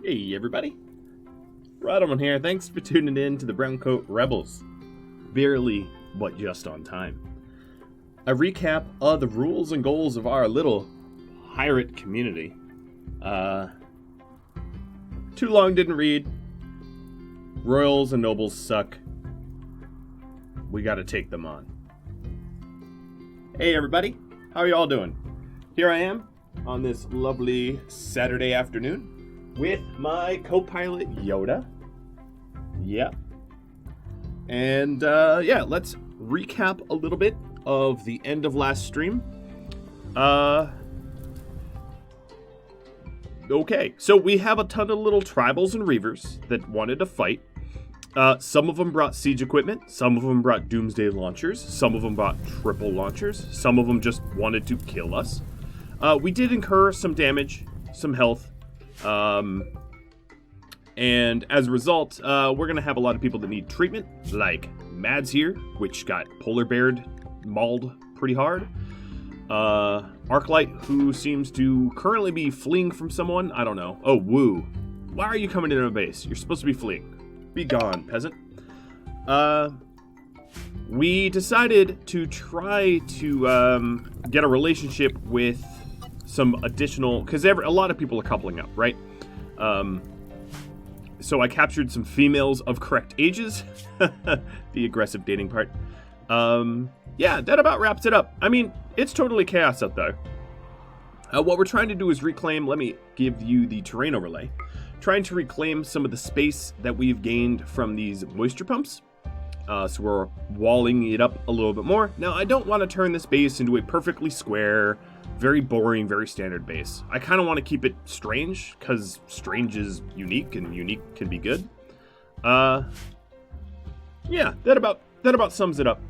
Hey everybody, Rhadamant here. Thanks for tuning in to the Browncoat Rebels. Barely, but just on time. A recap of the rules and goals of our little pirate community. Too long, didn't read. Royals and nobles suck. We gotta take them on. Hey everybody, how are y'all doing? Here I am on this lovely Saturday afternoon with my co-pilot Yoda. Yep. And let's recap a little bit of the end of last stream. Okay, so we have a ton of little tribals and reavers that wanted to fight. Some of them brought siege equipment, some of them brought doomsday launchers, some of them brought triple launchers, some of them just wanted to kill us. We did incur some damage, some health, and as a result, we're going to have a lot of people that need treatment, like Mads here, which got polar beared, mauled pretty hard. Arclight, who seems to currently be fleeing from someone. I don't know. Oh, Woo. Why are you coming into a base? You're supposed to be fleeing. Be gone, peasant. We decided to try to get a relationship with some additional, because a lot of people are coupling up, right? So I captured some females of correct ages. The aggressive dating part. Yeah, that about wraps it up. I mean, it's totally chaos out there. What we're trying to do is reclaim, let me give you the terrain overlay. Trying to reclaim some of the space that we've gained from these moisture pumps. So we're walling it up a little bit more. Now, I don't want to turn this base into a perfectly square, very boring, very standard base. I kind of want to keep it strange, because strange is unique, and unique can be good. Yeah, that about sums it up.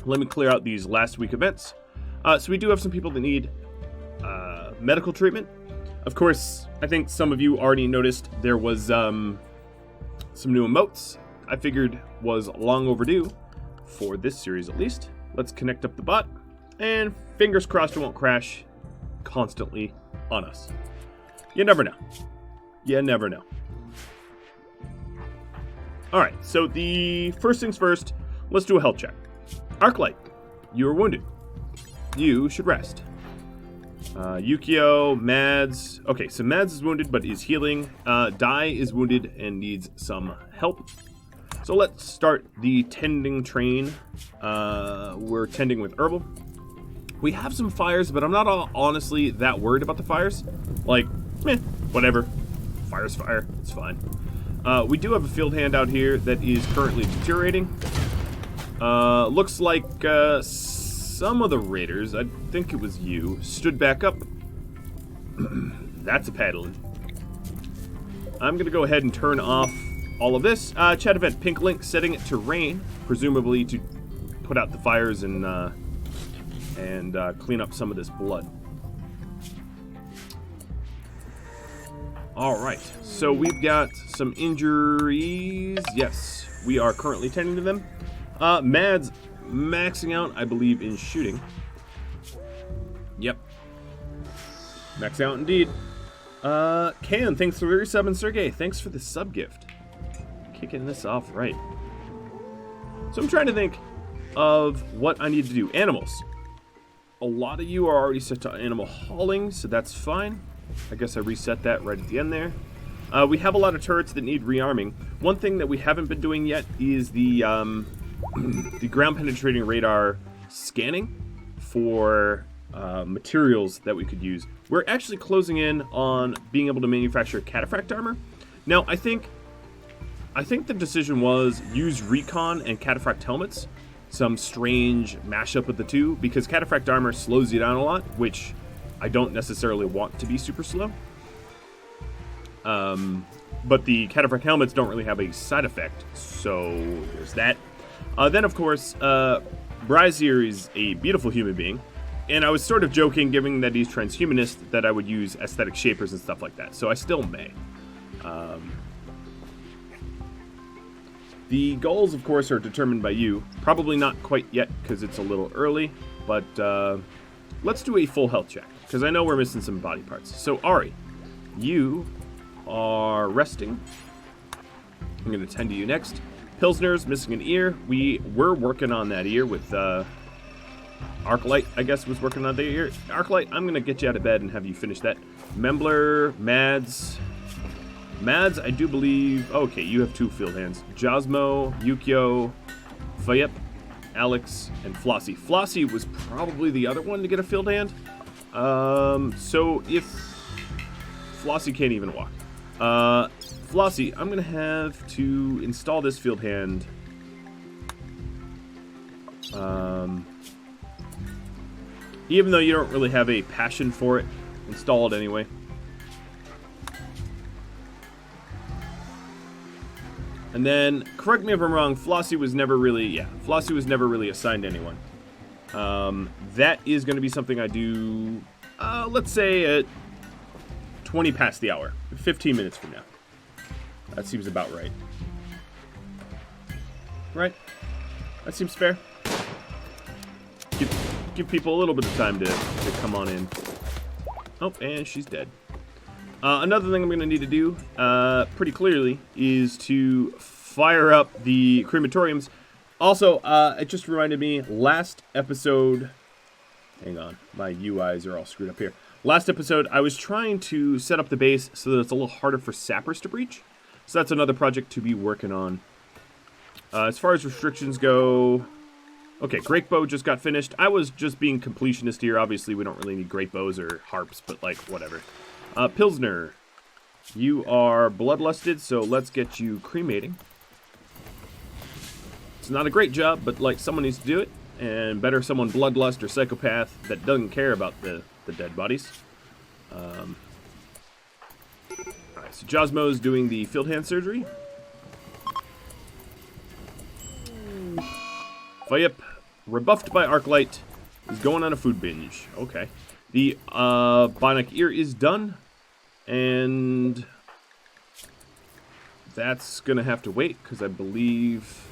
Let me clear out these last week events. So we do have some people that need medical treatment. Of course, I think some of you already noticed there was some new emotes I figured was long overdue for this series at least. Let's connect up the bot, and fingers crossed it won't crash constantly on us. You never know. You never know. Alright, so the first things first, let's do a health check. Arclight, you are wounded. You should rest. Yukio, Mads. Okay, so Mads is wounded but is healing. Dai is wounded and needs some help. So let's start the tending train. We're tending with herbal. We have some fires, but I'm not honestly that worried about the fires. Like, whatever. Fire's fire. It's fine. We do have a field hand out here that is currently deteriorating. Looks like some of the raiders, I think it was you, stood back up. That's a paddling. I'm going to go ahead and turn off all of this. Chat event pink link, setting it to rain, presumably to put out the fires and clean up some of this blood. Alright, so we've got some injuries. Yes, we are currently tending to them. Mads maxing out, I believe, in shooting. Yep. Max out indeed. Can, thanks for the resub, and Sergey, thanks for the sub gift. Kicking this off right. So I'm trying to think of what I need to do. Animals. A lot of you are already set to animal hauling, so that's fine. I guess I reset that right at the end there. We have a lot of turrets that need rearming. One thing that we haven't been doing yet is the ground penetrating radar scanning for materials that we could use. We're actually closing in on being able to manufacture cataphract armor. Now, I think the decision was use recon and cataphract helmets. Some strange mashup of the two, because cataphract armor slows you down a lot, which I don't necessarily want to be super slow. But the cataphract helmets don't really have a side effect, so there's that. Then, of course, Brazier is a beautiful human being, and I was sort of joking, given that he's transhumanist, that I would use aesthetic shapers and stuff like that, so I still may. The goals, of course, are determined by you. Probably not quite yet, because it's a little early, but let's do a full health check, because I know we're missing some body parts. So, Ari, you are resting. I'm going to tend to you next. Pilsner's missing an ear. We were working on that ear with Arclight, I guess, was working on the ear. Arclight, I'm going to get you out of bed and have you finish that. Membler, Mads. Mads, I do believe... Okay, you have 2 field hands. Josmo, Yukio, Fayep, Alex, and Flossie. Flossie was probably the other one to get a field hand. So if... Flossie can't even walk. Flossie, I'm going to have to install this field hand. Even though you don't really have a passion for it, install it anyway. And then, correct me if I'm wrong, Flossie was never really assigned to anyone. That is going to be something I do, let's say at 20 past the hour, 15 minutes from now. That seems about right. Right? That seems fair. Give people a little bit of time to come on in. Oh, and she's dead. Another thing I'm going to need to do, pretty clearly, is to fire up the crematoriums. Also, it just reminded me, last episode... Hang on, my UIs are all screwed up here. Last episode, I was trying to set up the base so that it's a little harder for sappers to breach. So that's another project to be working on. As far as restrictions go... Okay, Great Bow just got finished. I was just being completionist here. Obviously, we don't really need great bows or harps, but, like, whatever. Pilsner, you are bloodlusted, so let's get you cremating. It's not a great job, but, like, someone needs to do it. And better someone bloodlust or psychopath that doesn't care about the dead bodies. Alright, so Josmo's doing the field hand surgery. Fayep, rebuffed by Arclight, is going on a food binge. Okay. The bionic ear is done, and that's going to have to wait, because I believe...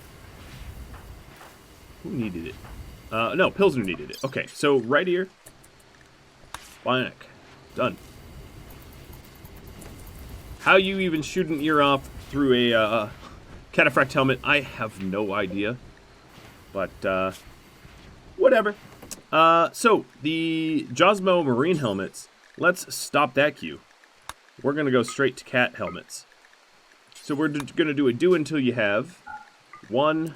Who needed it? No, Pilsner needed it. Okay, so right ear, bionic, done. How you even shoot an ear off through a cataphract helmet, I have no idea. But, whatever. So, the Josmo Marine helmets, let's stop that queue. We're going to go straight to cat helmets. So we're going to do a do until you have 1,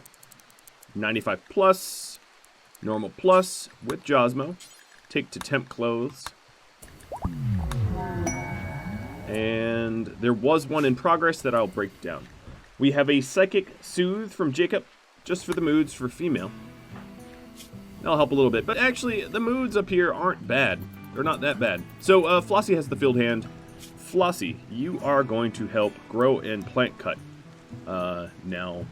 95 plus, normal plus with Josmo, take to temp clothes. And there was one in progress that I'll break down. We have a Psychic Soothe from Jacob, just for the moods for female. That'll help a little bit. But actually, the moods up here aren't bad. They're not that bad. So, Flossie has the field hand. Flossie, you are going to help grow and plant cut. Now,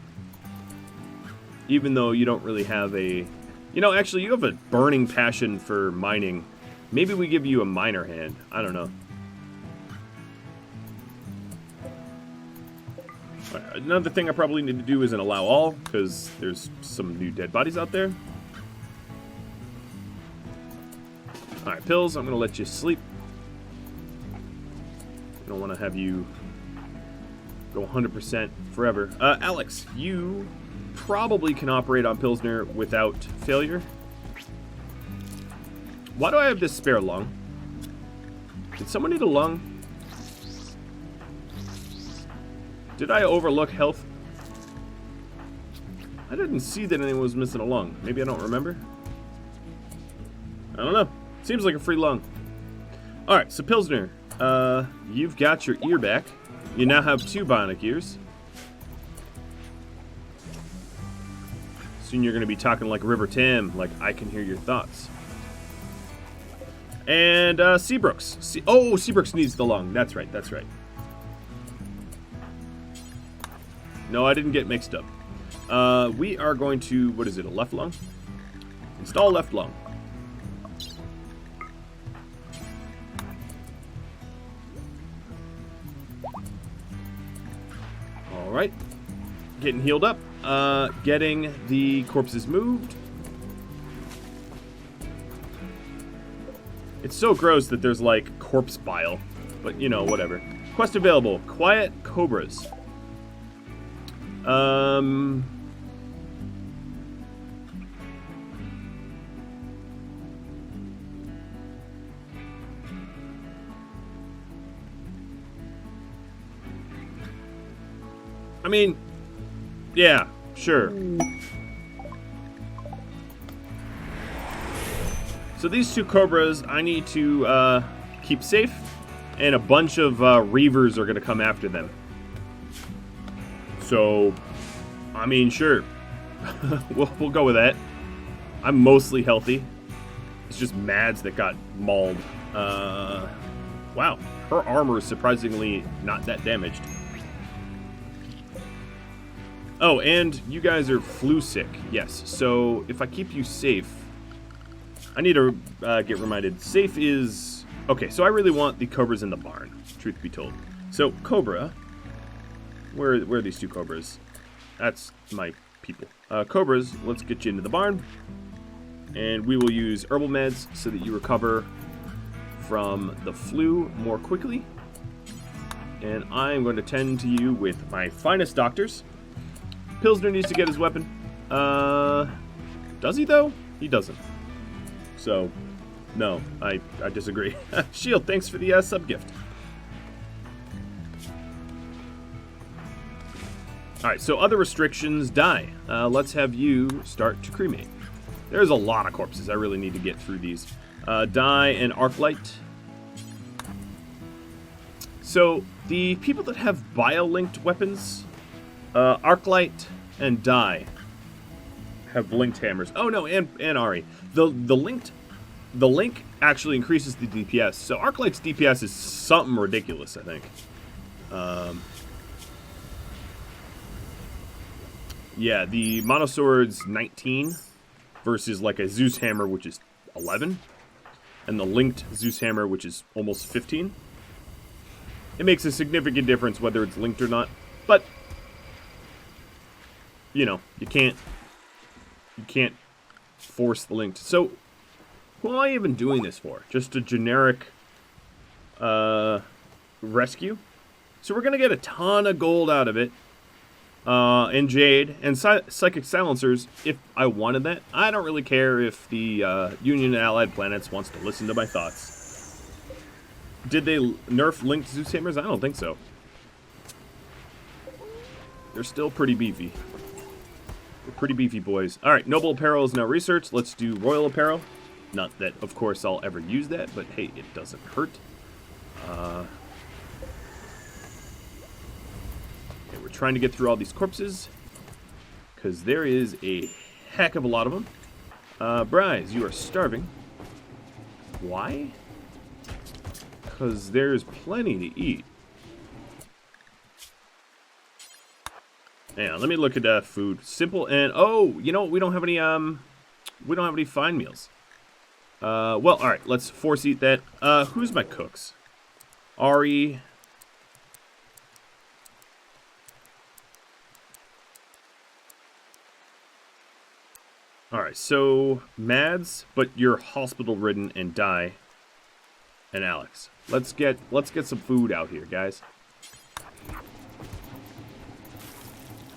even though you don't really have a... You know, actually, you have a burning passion for mining. Maybe we give you a miner hand. I don't know. Another thing I probably need to do is an allow all, because there's some new dead bodies out there. Alright, Pills, I'm going to let you sleep. I don't want to have you go 100% forever. Alex, you probably can operate on Pilsner without failure. Why do I have this spare lung? Did someone need a lung? Did I overlook health? I didn't see that anyone was missing a lung. Maybe I don't remember. I don't know. Seems like a free lung. Alright, so Pilsner, you've got your ear back. You now have 2 bionic ears. Soon you're going to be talking like River Tam, like I can hear your thoughts. And Seabrooks. Seabrooks needs the lung. That's right, that's right. No, I didn't get mixed up. We are going to, what is it, a left lung? Install left lung. Alright. Getting healed up. Getting the corpses moved. It's so gross that there's like corpse bile but, you know, whatever. Quest available. Quiet Cobras. I mean, yeah, sure. So these two cobras I need to keep safe, and a bunch of reavers are going to come after them. So, I mean, sure. we'll go with that. I'm mostly healthy. It's just Mads that got mauled. Wow, her armor is surprisingly not that damaged. Oh, and you guys are flu sick. Yes, so if I keep you safe, I need to get reminded. Safe is... Okay, so I really want the cobras in the barn, truth be told. So, cobra. Where are these two cobras? That's my people. Cobras, let's get you into the barn. And we will use herbal meds so that you recover from the flu more quickly. And I'm going to tend to you with my finest doctors. Pilsner needs to get his weapon. Does he, though? He doesn't. So, no, I disagree. Shield, thanks for the sub-gift. Alright, so other restrictions, die. Let's have you start to cremate. There's a lot of corpses. I really need to get through these. Die and Arclight. So, the people that have bio-linked weapons... Arclight and Die have linked hammers. Oh no, and Ari. The link actually increases the DPS. So Arclight's DPS is something ridiculous, I think. Yeah, the Monosword's 19 versus like a Zeus hammer, which is 11, and the linked Zeus hammer, which is almost 15. It makes a significant difference whether it's linked or not, but you know, you can't force the linked. So, who am I even doing this for? Just a generic rescue? So we're gonna get a ton of gold out of it, and jade and psychic silencers if I wanted that. I don't really care if the Union and Allied Planets wants to listen to my thoughts. Did they nerf linked Zeus hammers? I don't think so. They're still pretty beefy. We're pretty beefy boys. Alright, Noble Apparel is now researched. Let's do Royal Apparel. Not that, of course, I'll ever use that, but hey, it doesn't hurt. Okay, we're trying to get through all these corpses, because there is a heck of a lot of them. Bryce, you are starving. Why? Because there's plenty to eat. Yeah, let me look at food. Simple and oh, you know we don't have any fine meals. Well, all right, let's force eat that. Who's my cooks? Ari. All right, so Mads, but you're hospital ridden and die. And Alex, let's get some food out here, guys.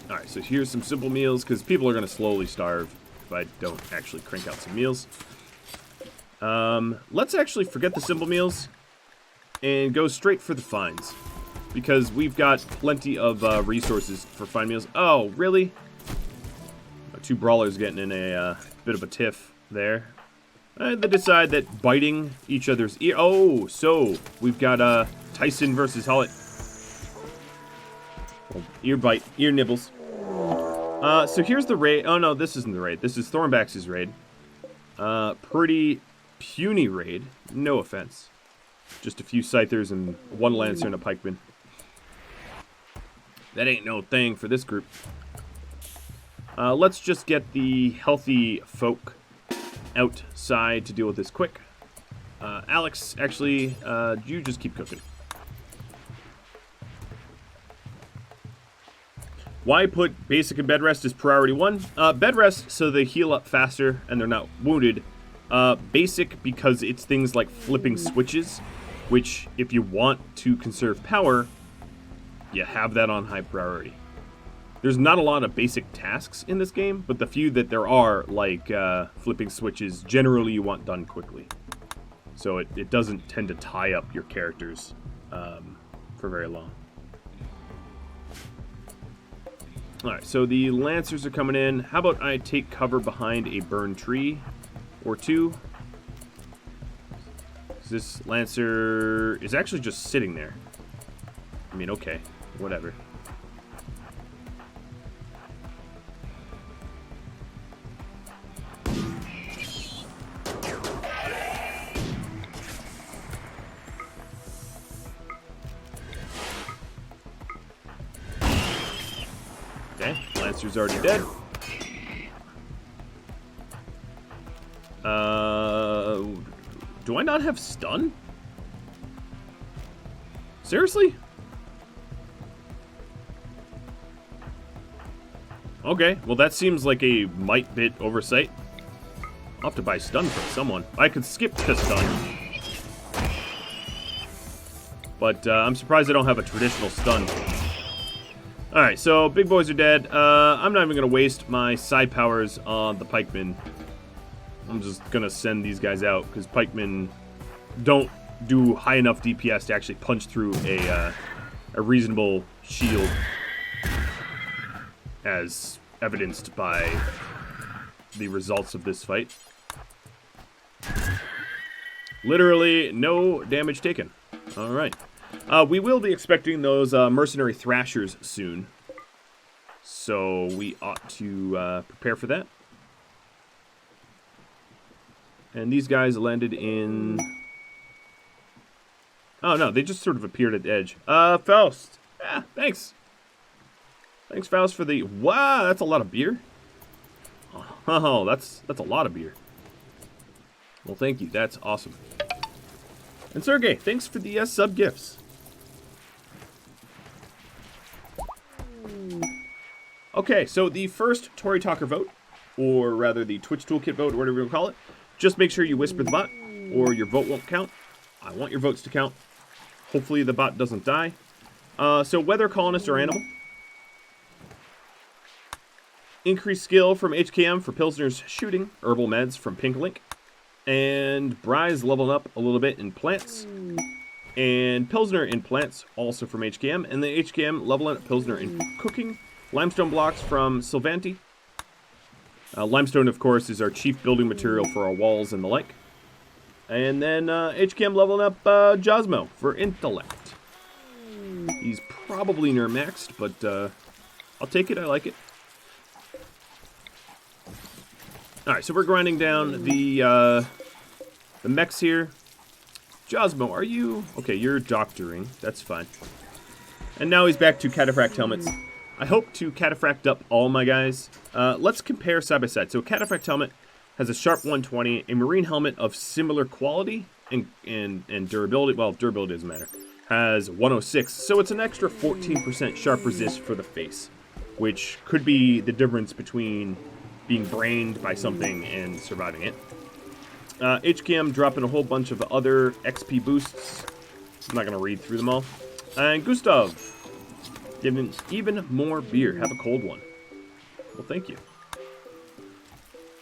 Alright, so here's some simple meals, because people are going to slowly starve if I don't actually crank out some meals. Let's actually forget the simple meals and go straight for the fines, because we've got plenty of resources for fine meals. Oh, really? Two brawlers getting in a bit of a tiff there. And they decide that biting each other's ear... Oh, so we've got Tyson versus Hollett. Ear bite, ear nibbles. So here's the raid. Oh no, this isn't the raid. This is Thornbax's raid. Pretty puny raid. No offense. Just a few scythers and one lancer and a pikeman. That ain't no thing for this group. Let's just get the healthy folk outside to deal with this quick. Alex, actually, you just keep cooking. Why put basic and bed rest as priority 1? Bed rest so they heal up faster and they're not wounded. Basic because it's things like flipping switches which, if you want to conserve power, you have that on high priority. There's not a lot of basic tasks in this game, but the few that there are, like flipping switches, generally you want done quickly. So it doesn't tend to tie up your characters for very long. Alright, so the Lancers are coming in. How about I take cover behind a burned tree or two? This Lancer is actually just sitting there. I mean, okay, whatever. Okay, Lancer's already dead. Do I not have stun? Seriously? Okay, well that seems like a might bit oversight. I'll have to buy stun from someone. I could skip the stun. But I'm surprised I don't have a traditional stun. Alright, so big boys are dead. I'm not even going to waste my side powers on the pikemen. I'm just going to send these guys out, because pikemen don't do high enough DPS to actually punch through a reasonable shield, as evidenced by the results of this fight. Literally no damage taken. Alright. We will be expecting those mercenary thrashers soon, so we ought to prepare for that. And these guys landed in... Oh, no, they just sort of appeared at the edge. Faust. Yeah, thanks. Thanks, Faust, for the... Wow, that's a lot of beer. Oh, that's a lot of beer. Well, thank you. That's awesome. And Sergey, thanks for the sub-gifts. Okay, so the first Tory Talker vote, or rather the Twitch Toolkit vote, or whatever you want to call it, just make sure you whisper the bot, or your vote won't count. I want your votes to count. Hopefully the bot doesn't die. So weather, colonist, or animal. Increased skill from HKM for Pilsner's shooting. Herbal meds from Pink Link. And Bry's leveling up a little bit in plants. And Pilsner in plants, also from HKM. And the HKM leveling up Pilsner in cooking. Limestone blocks from Sylvanti. Limestone, of course, is our chief building material for our walls and the like. And then HKM leveling up Josmo for intellect. He's probably near-maxed, but I'll take it. I like it. Alright, so we're grinding down the mechs here. Josmo, are you... Okay, you're doctoring. That's fine. And now he's back to cataphract helmets. I hope to cataphract up all my guys. Let's compare side by side. So cataphract helmet has a sharp 120, a marine helmet of similar quality and durability. Well, durability doesn't matter. Has 106, so it's an extra 14% sharp resist for the face, which could be the difference between being brained by something and surviving it. HKM dropping a whole bunch of other XP boosts. I'm not going to read through them all. And Gustav, giving even more beer. Have a cold one. Well, thank you.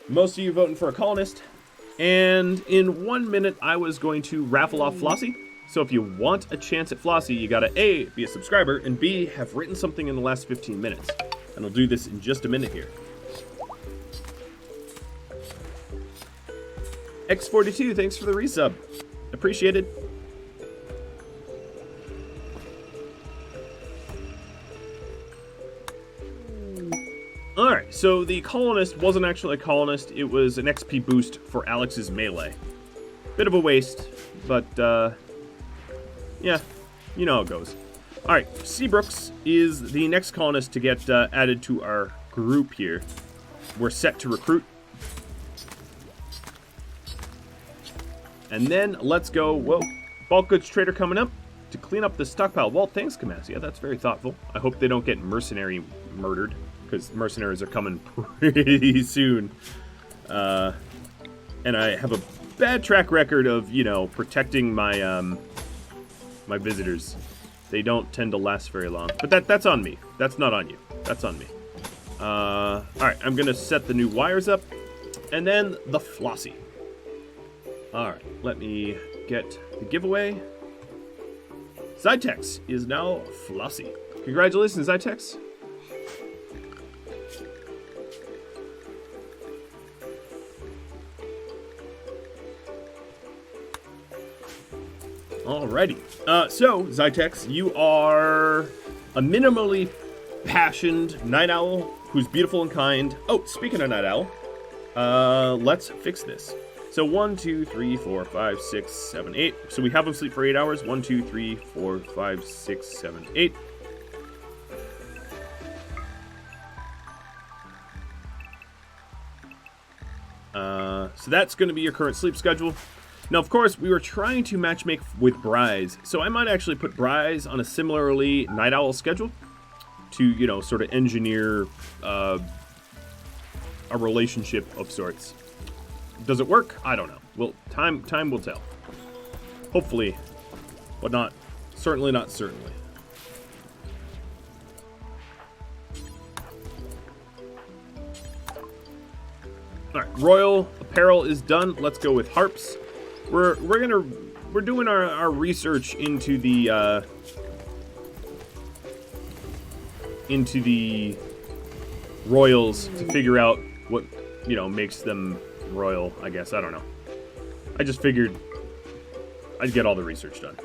Most of you voting for a colonist. And in 1 minute, I was going to raffle off Flossie. So if you want a chance at Flossie, you gotta A, be a subscriber, and B, have written something in the last 15 minutes. And I'll do this in just a minute here. X42, thanks for the resub. Appreciated. Alright, so the colonist wasn't actually a colonist, it was an XP boost for Alex's melee. Bit of a waste, but, yeah, you know how it goes. Alright, Seabrooks is the next colonist to get added to our group here. We're set to recruit. And then, let's go, whoa, bulk goods trader coming up to clean up the stockpile. Well, thanks, Kamasia, that's very thoughtful. I hope they don't get mercenary murdered, because mercenaries are coming pretty soon. And I have a bad track record of, you know, protecting my my visitors. They don't tend to last very long. But that's on me. That's not on you. That's on me. Alright, I'm going to set the new wires up. And then the Flossie. Alright, let me get the giveaway. Zytex is now Flossie. Congratulations, Zytex. Alrighty. So, Zytex, you are a minimally passioned night owl who's beautiful and kind. Oh, speaking of night owl, let's fix this. So 1, 2, 3, 4, 5, 6, 7, 8. So we have them sleep for 8 hours. 1, 2, 3, 4, 5, 6, 7, 8. So that's going to be your current sleep schedule. Now, of course, we were trying to matchmake with Bry's, so I might actually put Bry's on a similarly night owl schedule to, you know, sort of engineer a relationship of sorts. Does it work? I don't know. Well, time will tell. Hopefully, but not certainly. All right, Royal Apparel is done. Let's go with harps. We're doing our research into the royals to figure out what, you know, makes them royal, I guess. I don't know. I just figured I'd get all the research done.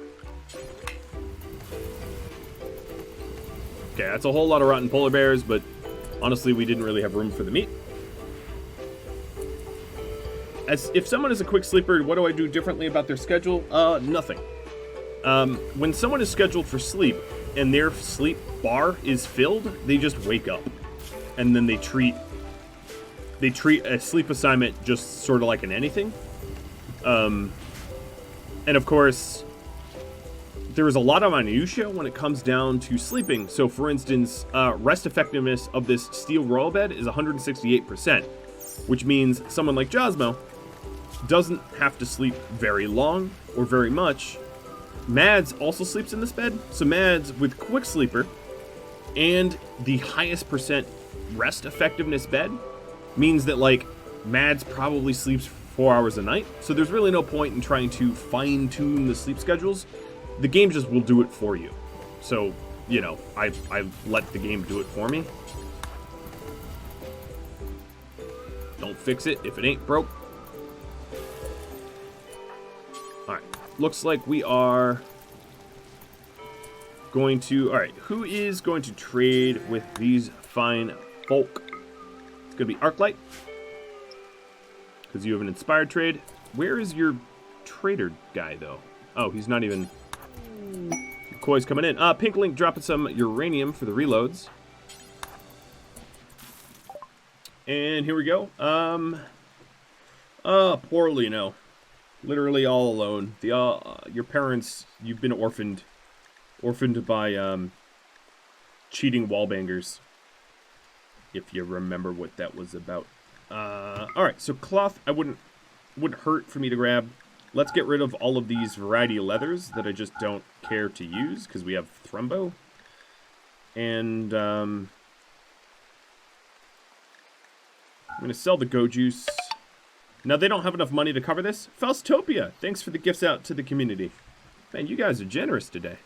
Okay, that's a whole lot of rotten polar bears, but honestly, we didn't really have room for the meat. As if someone is a quick sleeper, what do I do differently about their schedule? Nothing. When someone is scheduled for sleep and their sleep bar is filled, they just wake up, and then they treat a sleep assignment just sort of like an anything. And of course, there is a lot of minutia when it comes down to sleeping. So, for instance, rest effectiveness of this steel royal bed is 168%, which means someone like Josmo doesn't have to sleep very long or very much. Mads also sleeps in this bed, so Mads with quick sleeper and the highest percent rest effectiveness bed means that, like, Mads probably sleeps 4 hours a night, so there's really no point in trying to fine-tune the sleep schedules. The game just will do it for you. So, you know, I let the game do it for me. Don't fix it if it ain't broke. Alright, looks like we are going to... Alright, who is going to trade with these fine folk? It's going to be Arclight, because you have an inspired trade. Where is your trader guy, though? Oh, he's not even... Koi's coming in. Pink Link dropping some uranium for the reloads. And here we go. Poor Lino. Literally all alone. Your parents, you've been orphaned by, cheating wallbangers. If you remember what that was about. Alright, so cloth, wouldn't hurt for me to grab. Let's get rid of all of these variety of leathers that I just don't care to use, because we have Thrumbo. And, I'm going to sell the Go Juice. Now, they don't have enough money to cover this. Faustopia, thanks for the gifts out to the community. Man, you guys are generous today.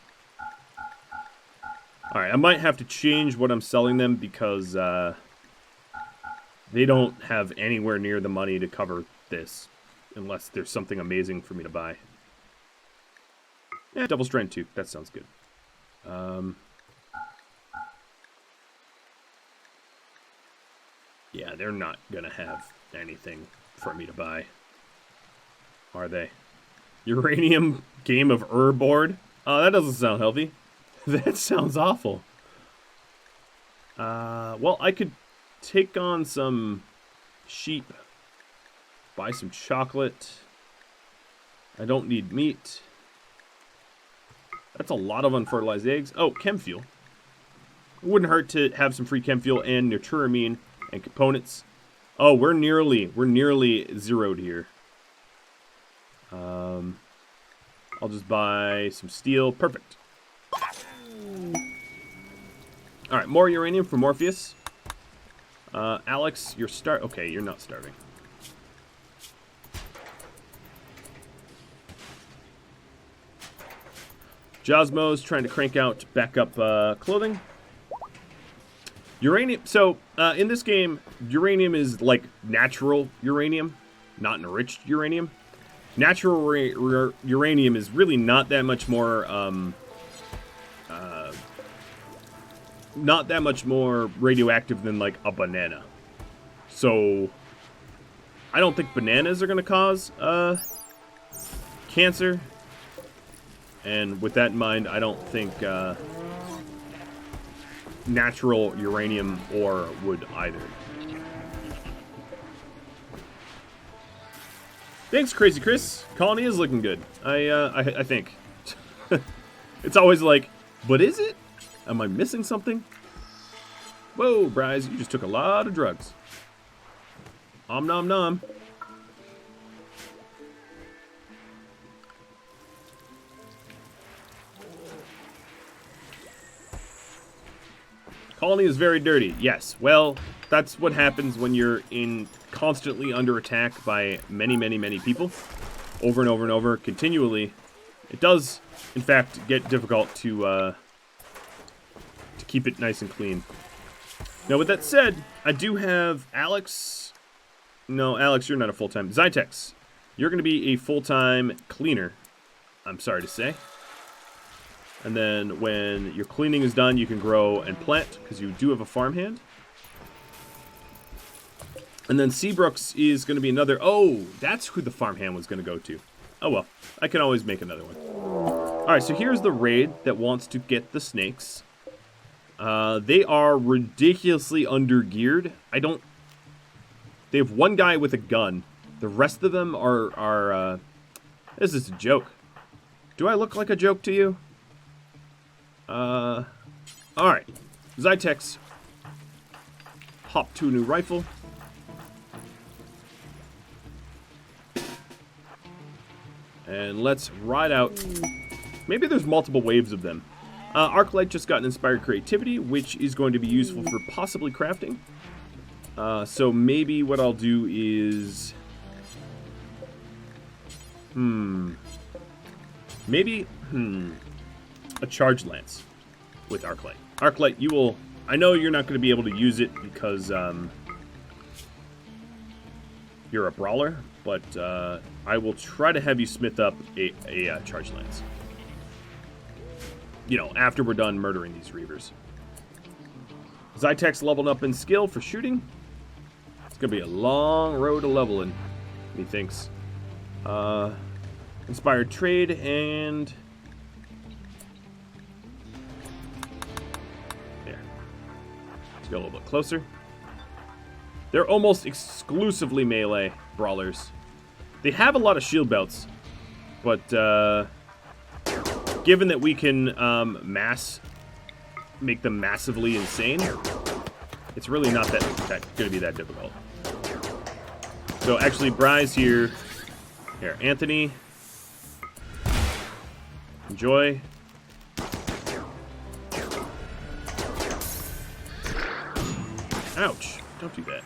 Alright, I might have to change what I'm selling them, because they don't have anywhere near the money to cover this. Unless there's something amazing for me to buy. Yeah, Double Strand 2. That sounds good. Yeah, they're not gonna have anything for me to buy. Are they? Uranium Game of board? Oh, that doesn't sound healthy. That sounds awful. Well, I could take on some sheep. Buy some chocolate. I don't need meat. That's a lot of unfertilized eggs. Oh, chem fuel. It wouldn't hurt to have some free chem fuel and nitramine and components. Oh, we're nearly zeroed here. I'll just buy some steel. Perfect. Alright, more uranium for Morpheus. Alex, you're okay, you're not starving. Josmo's trying to crank out backup clothing. Uranium. So, in this game, uranium is like natural uranium, not enriched uranium. Natural uranium is really not that much more, radioactive than like a banana. So, I don't think bananas are going to cause cancer. And with that in mind, I don't think natural uranium ore would either. Thanks, Crazy Chris. Colony is looking good. I think. It's always like, but is it? Am I missing something? Whoa, Bryce, you just took a lot of drugs. Om nom nom. Colony is very dirty. Yes, well, that's what happens when you're constantly under attack by many, many, many people. Over and over and over, continually. It does, in fact, get difficult to keep it nice and clean. Now, with that said, I do have Alex. No, Alex, you're not a full-time. Zytex, you're going to be a full-time cleaner, I'm sorry to say. And then when your cleaning is done, you can grow and plant, because you do have a farmhand. And then Seabrooks is going to be another... Oh, that's who the farmhand was going to go to. Oh, well. I can always make another one. Alright, so here's the raid that wants to get the snakes. They are ridiculously undergeared. They have one guy with a gun. The rest of them are this is a joke. Do I look like a joke to you? Alright. Zytex. Hop to a new rifle. And let's ride out. Maybe there's multiple waves of them. Arclight just got an Inspired Creativity, which is going to be useful for possibly crafting. So maybe what I'll do is... Maybe... a Charge Lance with Arclight. Arclight, you will... I know you're not going to be able to use it because you're a brawler, but I will try to have you smith up a Charge Lance. You know, after we're done murdering these Reavers. Zytex leveled up in skill for shooting. It's going to be a long road to leveling, methinks. Inspired Trade and... There. Let's go a little bit closer. They're almost exclusively melee brawlers. They have a lot of shield belts, but given that we can make them massively insane, it's really not that going to be that difficult. So actually, Bry's here. Here, Anthony. Enjoy. Ouch! Don't do that.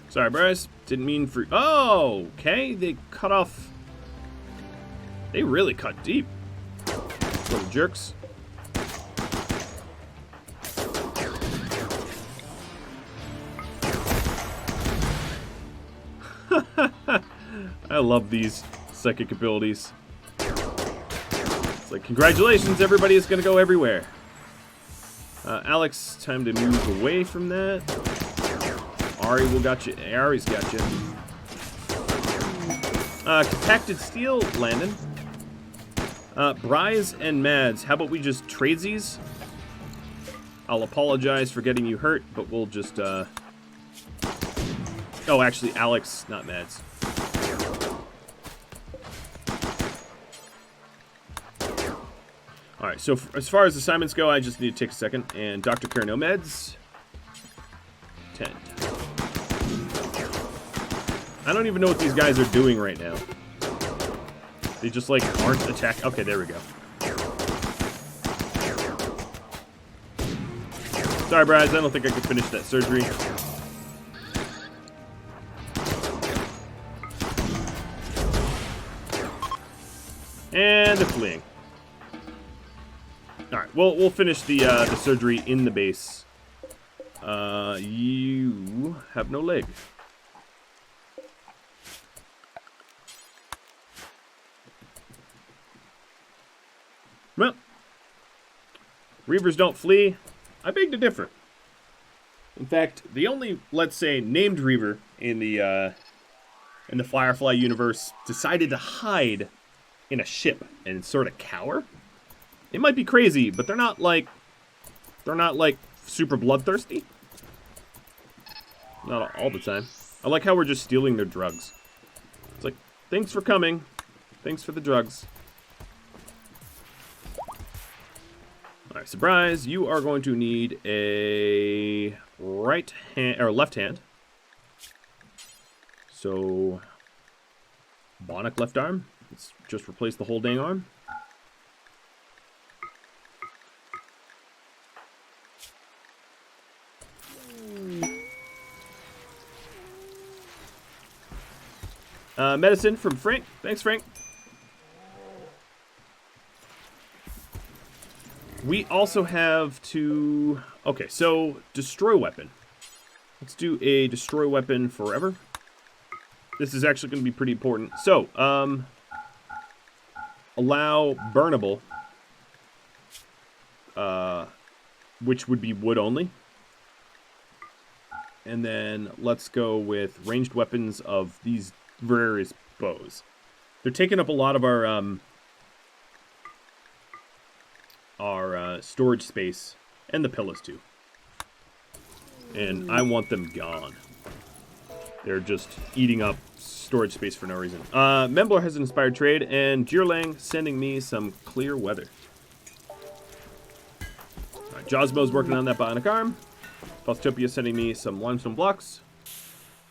Sorry, Bryce. Didn't mean for... Oh, okay. They cut off... They really cut deep. Little jerks. I love these psychic abilities. It's like, congratulations, everybody is going to go everywhere. Alex, time to move away from that. Ari will got you. Ari's got you. Compacted steel, Landon. Bryce and Mads, how about we just trade these? I'll apologize for getting you hurt, but we'll just, Oh, actually, Alex, not Mads. Alright, so as far as assignments go, I just need to take a second. And Dr. Care no meds. tent. I don't even know what these guys are doing right now. They just, like, aren't attacking. Okay, there we go. Sorry, Bryce, I don't think I could finish that surgery. And they're fleeing. Alright, we'll finish the surgery in the base. You have no leg. Well, Reavers don't flee. I beg to differ. In fact, the only, let's say, named Reaver in the Firefly universe decided to hide in a ship and sort of cower. It might be crazy, but they're not like super bloodthirsty. Not all the time. I like how we're just stealing their drugs. It's like, thanks for coming. Thanks for the drugs. Alright, surprise, you are going to need a right hand, or left hand. So, bionic left arm. Let's just replace the whole dang arm. Medicine from Frank. Thanks, Frank. We also have to... Okay, so destroy weapon. Let's do a destroy weapon forever. This is actually going to be pretty important. So, allow burnable, which would be wood only. And then let's go with ranged weapons of these various bows. They're taking up a lot of our storage space, and the pillows too. And I want them gone. They're just eating up storage space for no reason. Membler has an inspired trade, and Jirlang sending me some clear weather. Alright, Josmo's working on that bionic arm. Faustopia sending me some limestone blocks.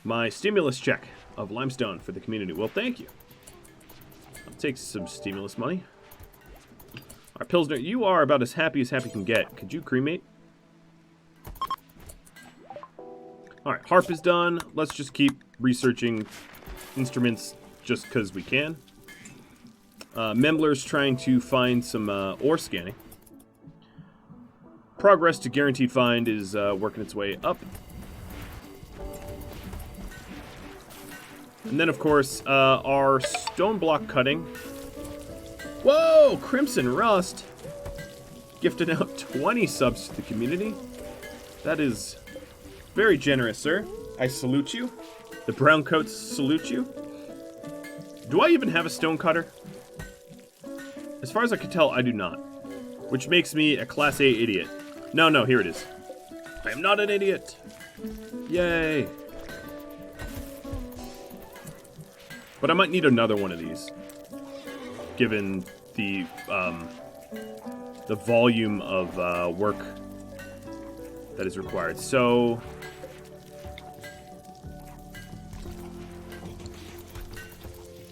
My stimulus check of limestone for the community. Well, thank you. I'll take some stimulus money. Alright, Pilsner, you are about as happy can get. Could you cremate? Alright, harp is done. Let's just keep researching instruments just because we can. Membler's trying to find some ore scanning. Progress to guaranteed find is working its way up. And then, of course, our stone block cutting. Whoa! Crimson Rust! Gifted out 20 subs to the community. That is very generous, sir. I salute you. The Browncoats salute you. Do I even have a stone cutter? As far as I can tell, I do not. Which makes me a Class A idiot. No, here it is. I am not an idiot. Yay. But I might need another one of these, given the volume of work that is required. So,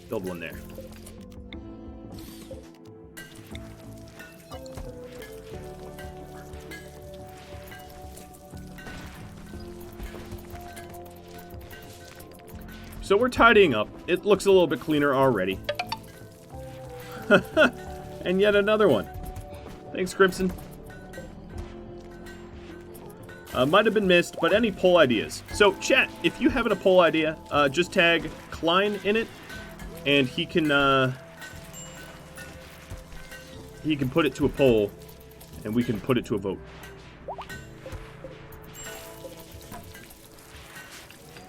build one there. So we're tidying up. It looks a little bit cleaner already. And yet another one. Thanks, Crimson. Might have been missed, but any poll ideas? So, chat, if you have a poll idea, just tag Klein in it, and he can put it to a poll, and we can put it to a vote.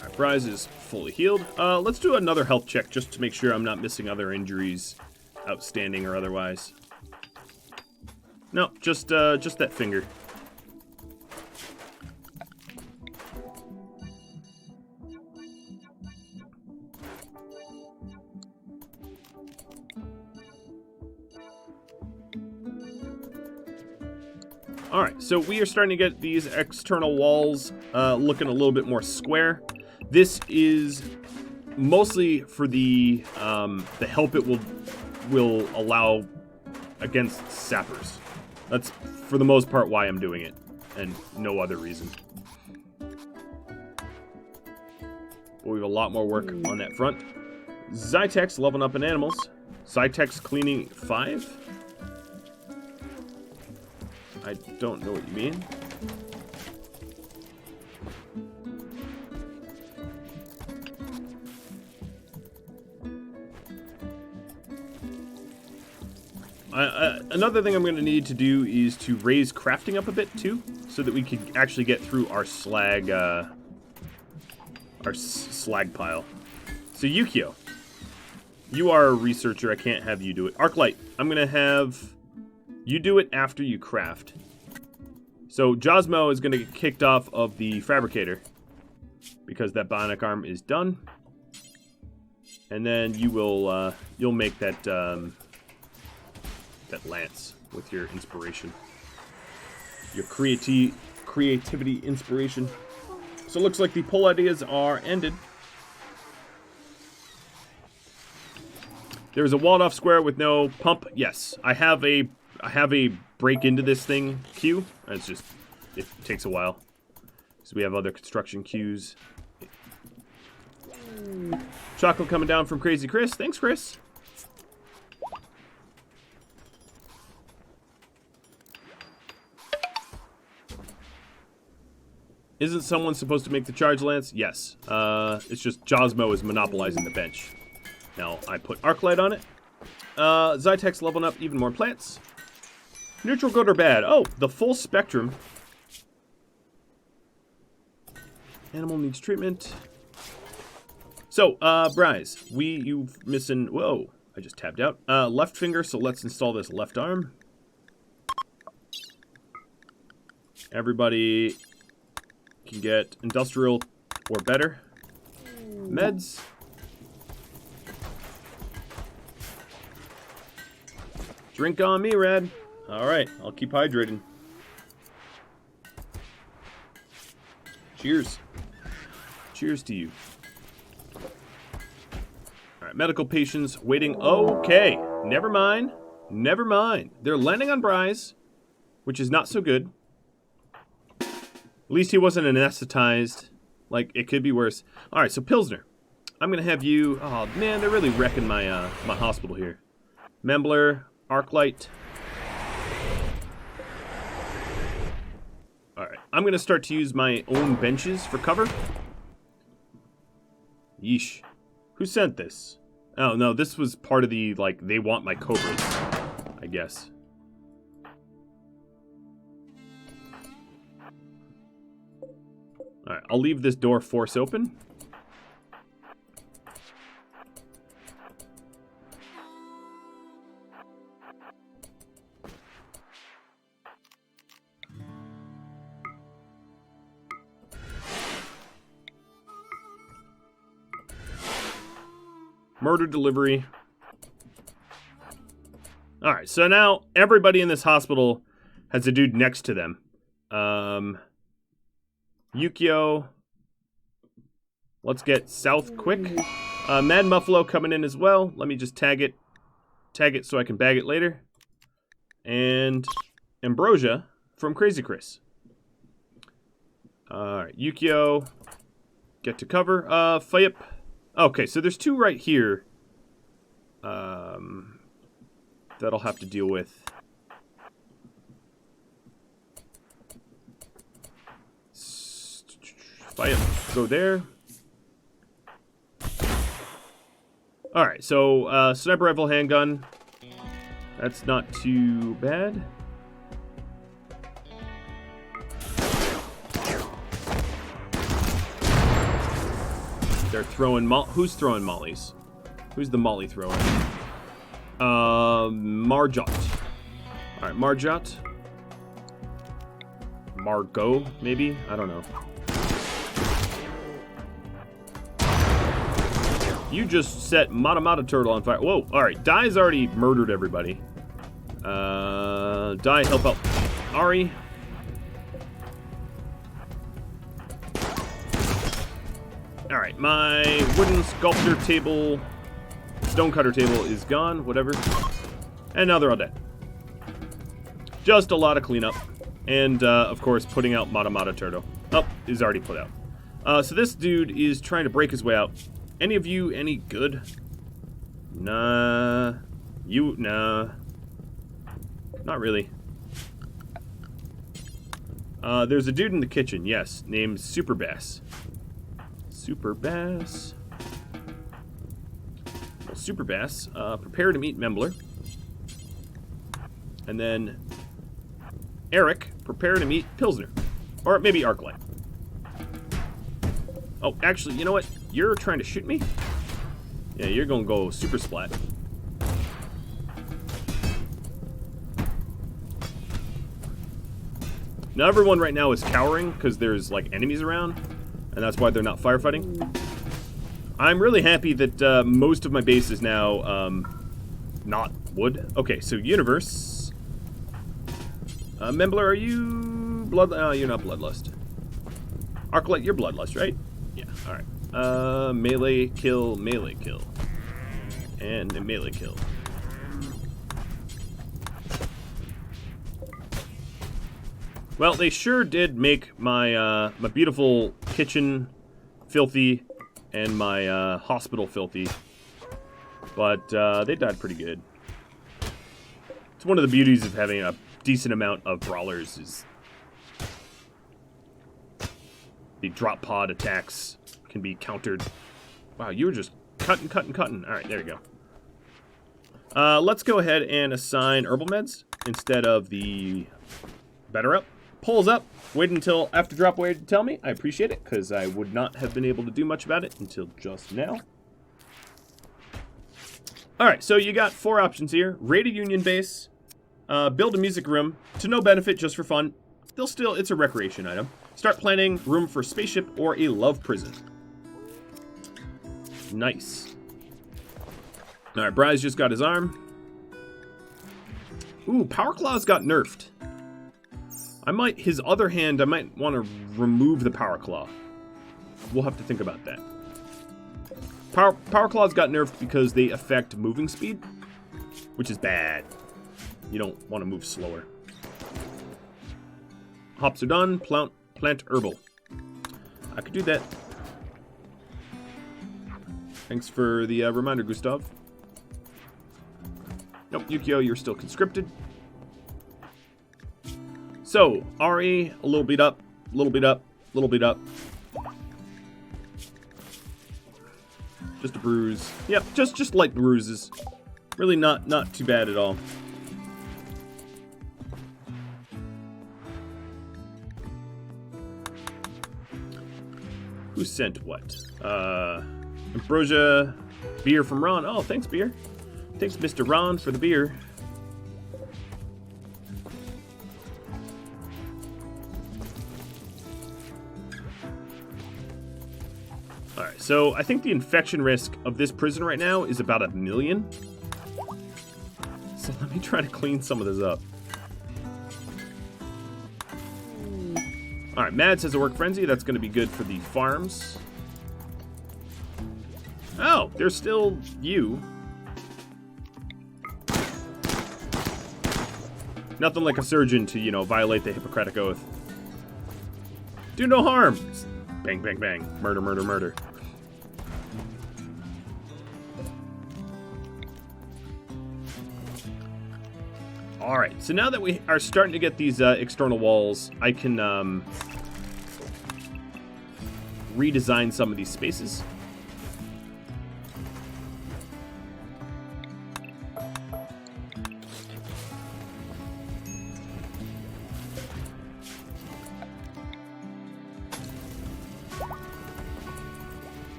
Alright, Bryce is fully healed. Let's do another health check just to make sure I'm not missing other injuries, outstanding or otherwise. No, just that finger. Alright, so we are starting to get these external walls looking a little bit more square. This is mostly for the help it will allow against sappers. That's, for the most part, why I'm doing it, and no other reason. But we have a lot more work on that front. Zytex leveling up in animals. Zytex cleaning 5? I don't know what you mean. Another thing I'm going to need to do is to raise crafting up a bit too, so that we can actually get through our slag pile. So Yukio, you are a researcher. I can't have you do it. Arclight, I'm going to have you do it after you craft. So Josmo is going to get kicked off of the fabricator because that bionic arm is done, and then you will you'll make that that lance with your inspiration, your creativity inspiration. So it looks like the poll ideas are ended. There's a walled off square with no pump. Yes, I have a break into this thing queue. It's just, it takes a while. So we have other construction queues. Chocolate coming down from Crazy Chris. Thanks, Chris. Isn't someone supposed to make the charge lance? Yes. It's just Josmo is monopolizing the bench. Now, I put Arclight on it. Zytex leveling up even more plants. Neutral, good, or bad? Oh, the full spectrum. Animal needs treatment. So, Bryce, you missing... Whoa, I just tapped out. Left finger, so let's install this left arm. Everybody can get industrial or better. Meds. Drink on me, Rad. Alright, I'll keep hydrating. Cheers. Cheers to you. Alright, medical patients waiting. Okay, never mind. Never mind. They're landing on Bryce, which is not so good. At least he wasn't anesthetized. Like, it could be worse. Alright, so Pilsner. I'm gonna have you... Oh, man, they're really wrecking my, my hospital here. Membler, Arclight. Alright, I'm gonna start to use my own benches for cover. Yeesh. Who sent this? Oh, no, this was part of the, like, they want my cobras, I guess. Alright, I'll leave this door force open. Murder delivery. Alright, so now everybody in this hospital has a dude next to them. Yukio. Let's get south quick. Mad Muffalo coming in as well. Let me just tag it so I can bag it later. And Ambrosia from Crazy Chris. Alright, Yukio. Get to cover. Fayep. Okay, so there's two right here. That I'll have to deal with. Fayep, go there. Alright, so sniper rifle, handgun. That's not too bad. They're throwing who's throwing mollies? Who's the molly thrower? Marjot. Alright, Marjot. Margot, maybe? I don't know. You just set Mata Turtle on fire. Whoa, alright. Dai's already murdered everybody. Dai, help out Ari. Alright, my wooden sculpture table, stonecutter table is gone, whatever. And now they're all dead. Just a lot of cleanup. And, of course, putting out Mata Turtle. Oh, is already put out. So this dude is trying to break his way out. Any of you any good? Nah. Nah. Not really. There's a dude in the kitchen, yes, named Super Bass. Super Bass. Well, Super Bass, prepare to meet Membler. And then Eric, prepare to meet Pilsner. Or maybe Arclight. Oh, actually, you know what? You're trying to shoot me? Yeah, you're gonna go super splat. Now everyone right now is cowering because there's like enemies around, and that's why they're not firefighting. I'm really happy that most of my base is now not wood. Okay, so universe. Membler, are you blood? You're not bloodlust. Arclight, you're bloodlust, right? Yeah. All right. Melee kill, and a melee kill. Well, they sure did make my my beautiful kitchen filthy and my hospital filthy, but they died pretty good. It's one of the beauties of having a decent amount of brawlers is the drop pod attacks can be countered. Wow, you were just cutting. All right, there you go. Let's go ahead and assign herbal meds instead of the better up. Pulls up. Wait until after drop away to tell me. I appreciate it, because I would not have been able to do much about it until just now. Alright, so you got 4 options here. Raid a union base. Build a music room. To no benefit, just for fun. It's a recreation item. Start planning room for spaceship or a love prison. Nice. Alright, Bry's just got his arm. Ooh, Power Claw's got nerfed. His other hand, I might want to remove the Power Claw. We'll have to think about that. Power Claws got nerfed because they affect moving speed, which is bad. You don't want to move slower. Hops are done. Plant herbal. I could do that. Thanks for the reminder, Gustav. Nope, Yukio, you're still conscripted. So, Ari, a little beat up, little beat up, little beat up. Just a bruise. Yep, just light bruises. Really not too bad at all. Who sent what? Ambrosia, beer from Ron. Oh, thanks, beer. Thanks, Mr. Ron, for the beer. Alright, so I think the infection risk of this prison right now is about 1 million. So let me try to clean some of this up. Alright, Mads has a work frenzy. That's going to be good for the farms. Oh, there's still you. Nothing like a surgeon to, you know, violate the Hippocratic Oath. Do no harm. Bang, bang, bang. Murder, murder, murder. Alright, so now that we are starting to get these external walls, I can redesign some of these spaces.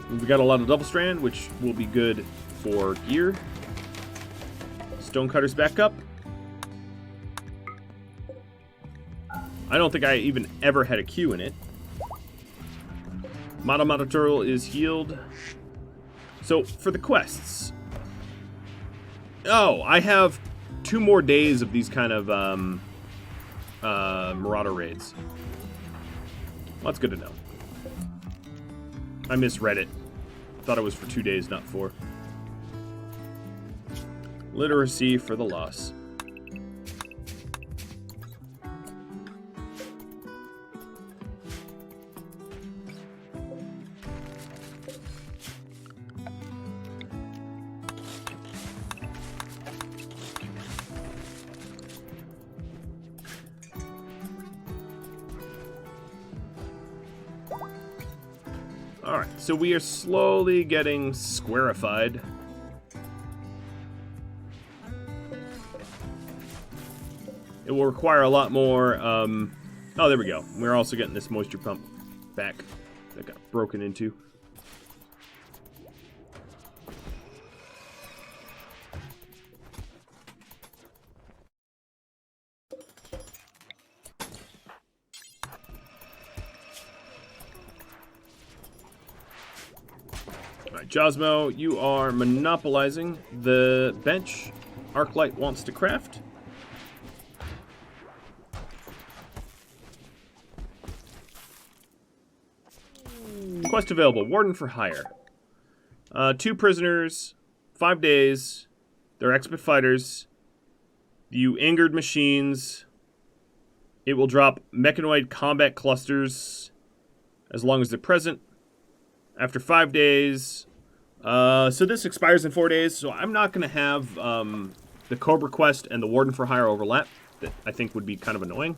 We got a lot of double strand, which will be good for gear. Stonecutter's back up. I don't think I even ever had a Q in it. Mata Turtle is healed. So, for the quests. Oh, I have 2 more days of these kind of Marauder raids. Well, that's good to know. I misread it. Thought it was for 2 days, not 4. Literacy for the loss. Alright, so we are slowly getting squarified. It will require a lot more, oh, there we go. We're also getting this moisture pump back that got broken into. Alright, Josmo, you are monopolizing the bench Arclight wants to craft. Quest available, Warden for Hire. 2 prisoners, 5 days. They're expert fighters. You angered machines. It will drop mechanoid combat clusters as long as they're present. After 5 days. So this expires in 4 days, so I'm not going to have the Cobra quest and the Warden for Hire overlap. That I think would be kind of annoying.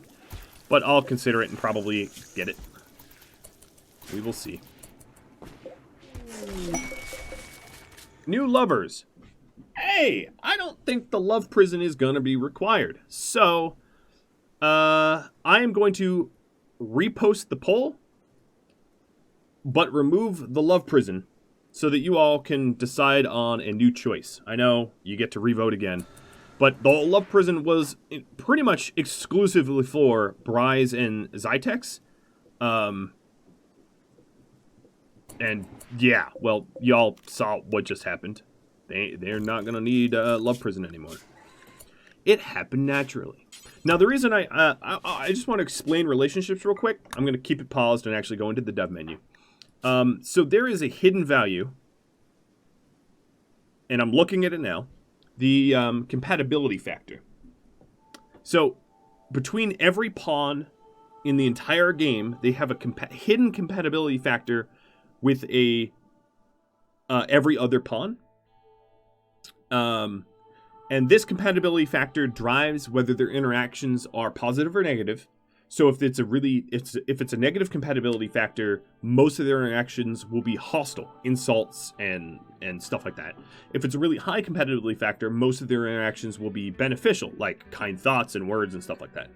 But I'll consider it and probably get it. We will see. New lovers. Hey, I don't think the love prison is going to be required. So, I am going to repost the poll, but remove the love prison so that you all can decide on a new choice. I know you get to revote again, but the love prison was pretty much exclusively for Bryce and Zytex. And yeah, well, y'all saw what just happened. They're not gonna need love prison anymore. It happened naturally. Now, the reason I just want to explain relationships real quick. I'm gonna keep it paused and actually go into the dev menu. So there is a hidden value, and I'm looking at it now. The compatibility factor. So between every pawn in the entire game, they have a hidden compatibility factor with a every other pawn. And this compatibility factor drives whether their interactions are positive or negative. So if it's a negative compatibility factor, most of their interactions will be hostile, insults and stuff like that. If it's a really high compatibility factor, most of their interactions will be beneficial, like kind thoughts and words and stuff like that.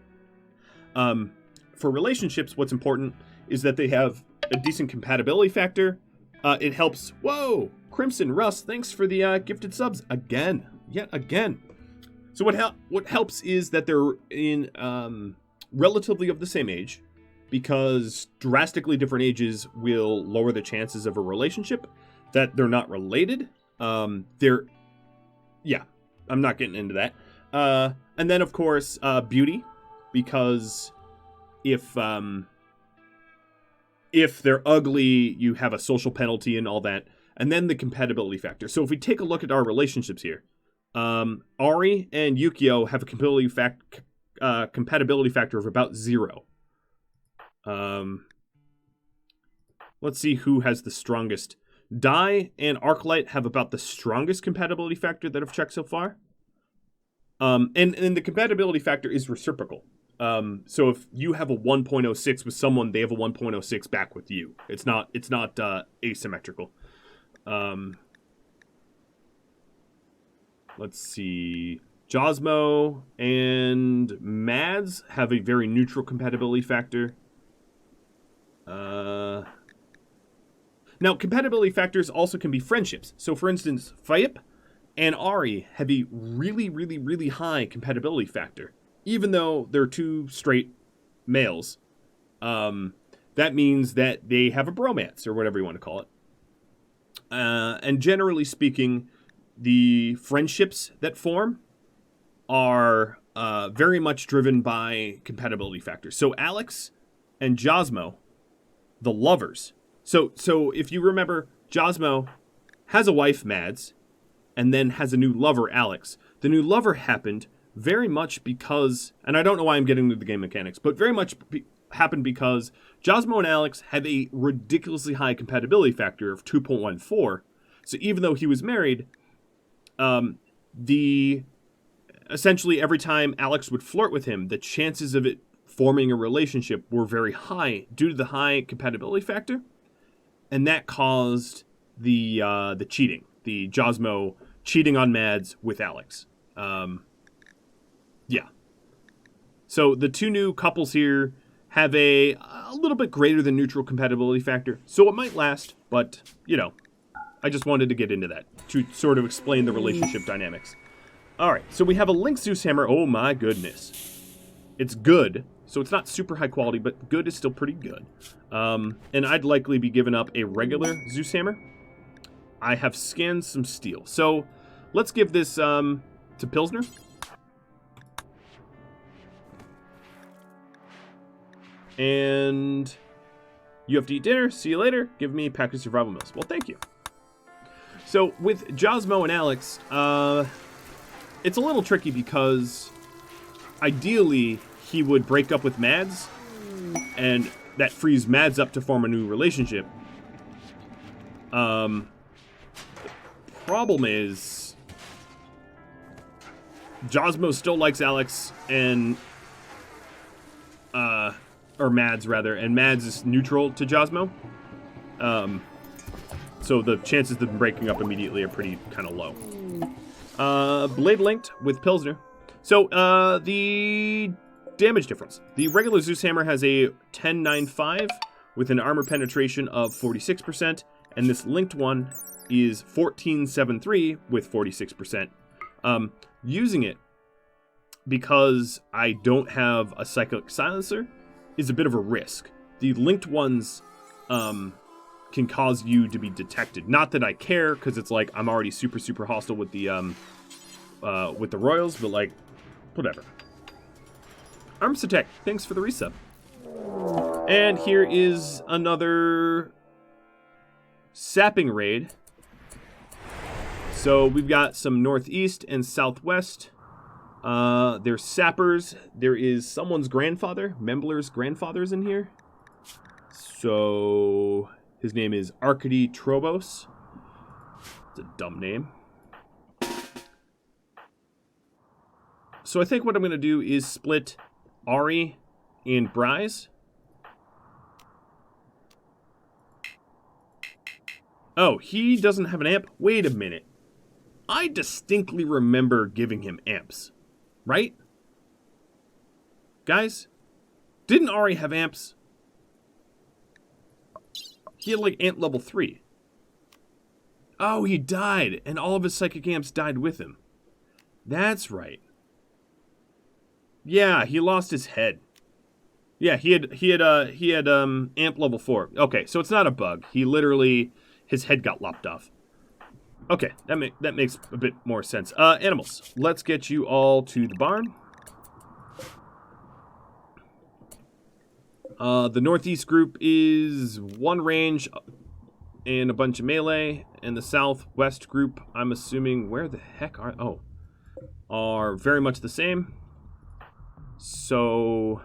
For relationships, what's important is that they have a decent compatibility factor. It helps. Whoa, Crimson Russ, thanks for the gifted subs yet again. So what helps is that they're in relatively of the same age, because drastically different ages will lower the chances of a relationship. That they're not related. I'm not getting into that. And then of course beauty, because if they're ugly, you have a social penalty and all that. And then the compatibility factor. So if we take a look at our relationships here, Ari and Yukio have a compatibility factor of about 0. Let's see who has the strongest. Dai and Arclight have about the strongest compatibility factor that I've checked so far. And the compatibility factor is reciprocal. So if you have a 1.06 with someone, they have a 1.06 back with you. It's not asymmetrical. Let's see. Josmo and Mads have a very neutral compatibility factor. Now, compatibility factors also can be friendships. So, for instance, Fayip and Ari have a really, really, really high compatibility factor. Even though they're 2 straight males, that means that they have a bromance, or whatever you want to call it. And generally speaking, the friendships that form are very much driven by compatibility factors. So Alex and Josmo, the lovers, So if you remember, Josmo has a wife, Mads, and then has a new lover, Alex. The new lover happened very much because, and I don't know why I'm getting into the game mechanics, but very much happened because Josmo and Alex have a ridiculously high compatibility factor of 2.14. So even though he was married, essentially every time Alex would flirt with him, the chances of it forming a relationship were very high due to the high compatibility factor, and that caused the cheating, the Josmo cheating on Mads with Alex. Yeah. So the two new couples here have a little bit greater than neutral compatibility factor, so it might last, but, you know, I just wanted to get into that to sort of explain the relationship dynamics. All right, so we have a Link Zeus hammer. Oh my goodness. It's good, so it's not super high quality, but good is still pretty good. And I'd likely be giving up a regular Zeus hammer. I have scanned some steel. So let's give this to Pilsner. And you have to eat dinner. See you later. Give me a pack of survival meals. Well, thank you. So with Josmo and Alex, it's a little tricky because ideally he would break up with Mads, and that frees Mads up to form a new relationship. The problem is Josmo still likes Alex and or Mads rather, and Mads is neutral to Josmo. So the chances of them breaking up immediately are pretty kind of low. Blade linked with Pilsner. So the damage difference. The regular Zeus hammer has a 10.95 with an armor penetration of 46%, and this linked one is 14.73 with 46%. Using it because I don't have a cyclic silencer is a bit of a risk. The linked ones can cause you to be detected. Not that I care, because it's like I'm already super hostile with the Royals, but like, whatever. Arms Attack, thanks for the resub. And here is another sapping raid. So we've got some northeast and southwest. There's sappers. There is someone's grandfather, Membler's grandfather's in here. So his name is Arcady Trobos. It's a dumb name. So I think what I'm going to do is split Ari and Bryce. Oh, he doesn't have an amp? Wait a minute. I distinctly remember giving him amps. Right? Guys? Didn't Ari have amps? He had like amp level 3. Oh, he died, and all of his psychic amps died with him. That's right. Yeah, he lost his head. Yeah, he had amp level 4. Okay, so it's not a bug. He literally, his head got lopped off. Okay, that makes a bit more sense. Animals, let's get you all to the barn. The northeast group is one range and a bunch of melee, and the southwest group, I'm assuming, where the heck are very much the same. So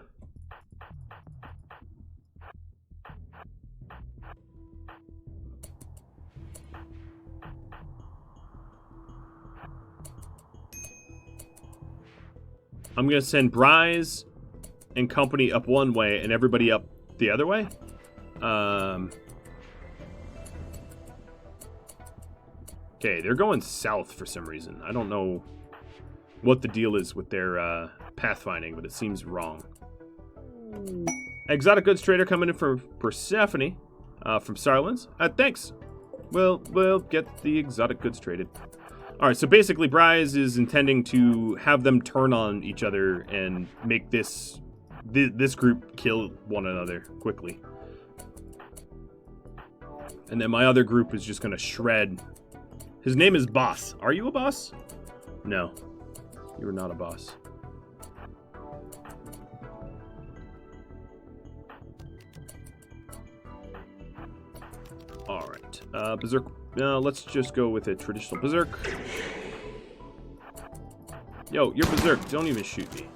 I'm going to send Bryce and company up one way and everybody up the other way. Okay, they're going south for some reason. I don't know what the deal is with their pathfinding, but it seems wrong. Exotic goods trader coming in from Persephone from Sarlands. Thanks. We'll get the exotic goods traded. All right, so basically Bryce is intending to have them turn on each other and make this group kill one another quickly. And then my other group is just going to shred. His name is Boss. Are you a boss? No. You are not a boss. want? Berserk. No, let's just go with a traditional Berserk. Yo, you're Berserk. Don't even shoot me.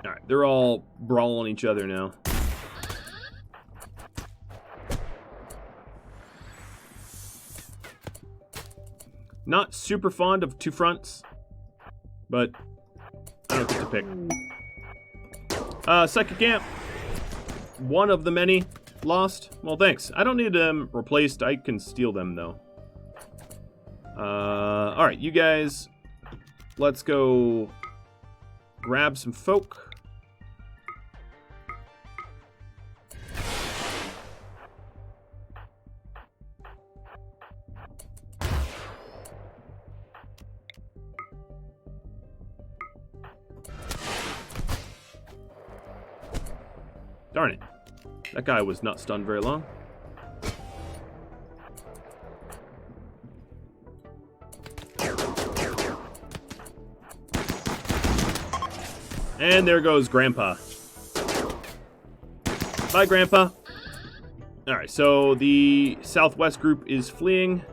Alright, they're all brawling each other now. Not super fond of two fronts, but I don't get to pick. Psychic Amp. One of the many lost. Well, thanks. I don't need them replaced. I can steal them, though. Alright, you guys, let's go grab some folk. Darn it. That guy was not stunned very long. And there goes Grandpa. Bye, Grandpa. Alright, so the Southwest group is fleeing.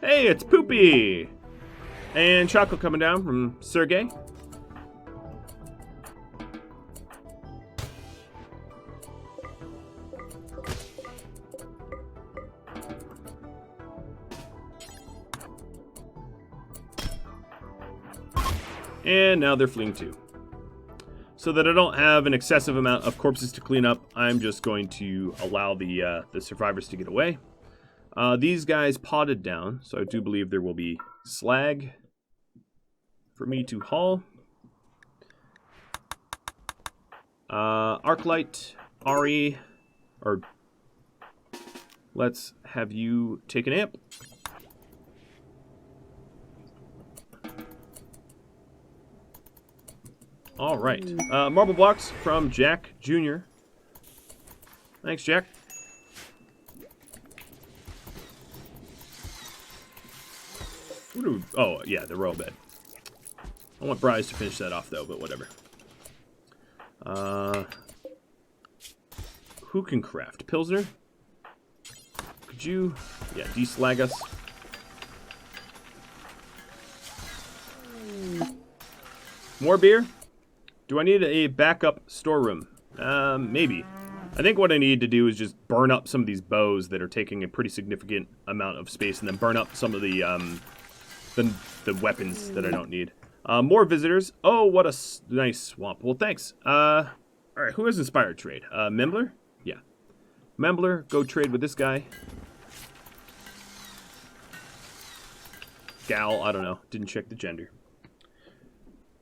Hey, it's Poopy! And chocolate coming down from Sergey. And now they're fleeing too. So that I don't have an excessive amount of corpses to clean up, I'm just going to allow the survivors to get away. These guys potted down, so I do believe there will be slag for me to haul. Arclight, Ari, or let's have you take an amp. All right, marble blocks from Jack Jr. Thanks, Jack. Oh, yeah, the royal bed. I want Bryce to finish that off, though, but whatever. Who can craft? Pilsner? Could you... Yeah, deslag us. More beer? Do I need a backup storeroom? Maybe. I think what I need to do is just burn up some of these bows that are taking a pretty significant amount of space, and then burn up some of the weapons that I don't need. More visitors. Oh, what a nice swamp. Well, thanks. Alright, who has inspired trade? Membler? Yeah. Membler, go trade with this guy. Gal, I don't know. Didn't check the gender.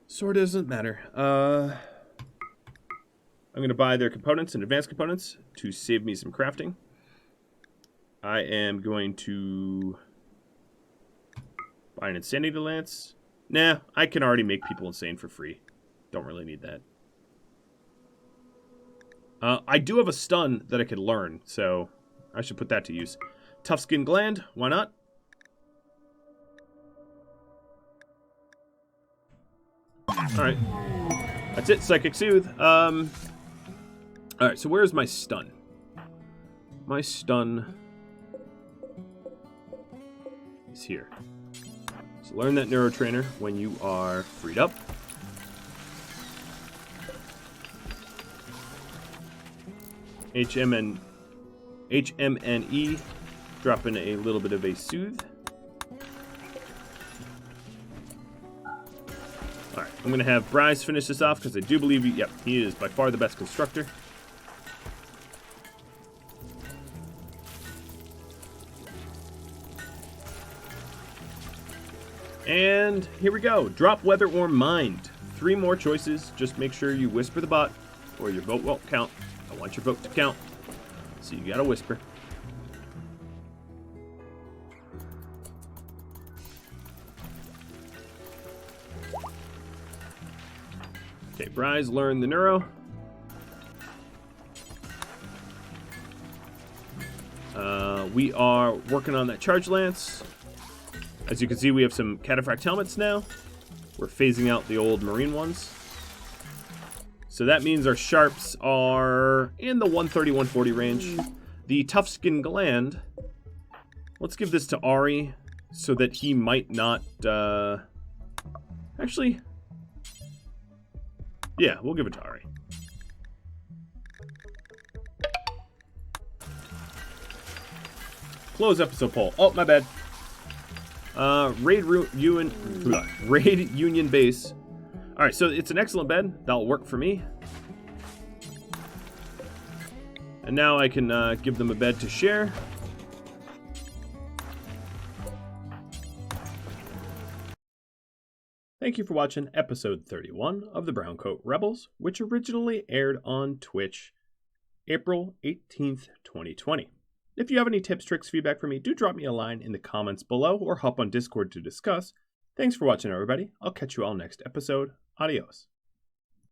Sort of doesn't matter. I'm going to buy their components and advanced components to save me some crafting. I am going to buy an insanity lance. Nah, I can already make people insane for free. Don't really need that. I do have a stun that I could learn, so I should put that to use. Tough skin gland, why not? Alright. That's it, Psychic Soothe. Alright, so where's my stun? My stun is here. So learn that neurotrainer when you are freed up. HMNE, drop in a little bit of a soothe. Alright, I'm going to have Bryce finish this off because I do believe he is by far the best constructor. And here we go. Drop, weather, or mind. 3 more choices. Just make sure you whisper the bot or your vote won't count. I want your vote to count. So you gotta whisper. Okay, Bryce learned the neuro. We are working on that charge lance. As you can see, we have some cataphract helmets now. We're phasing out the old marine ones. So that means our sharps are in the 130, 140 range. The tough skin gland, let's give this to Ari so that he might not, actually, yeah, we'll give it to Ari. Close episode poll. Oh, my bad. Raid Union Base. Alright, so it's an excellent bed. That'll work for me. And now I can give them a bed to share. Thank you for watching episode 31 of the Browncoat Rebels, which originally aired on Twitch April 18th, 2020. If you have any tips, tricks, feedback for me, do drop me a line in the comments below or hop on Discord to discuss. Thanks for watching, everybody. I'll catch you all next episode. Adios.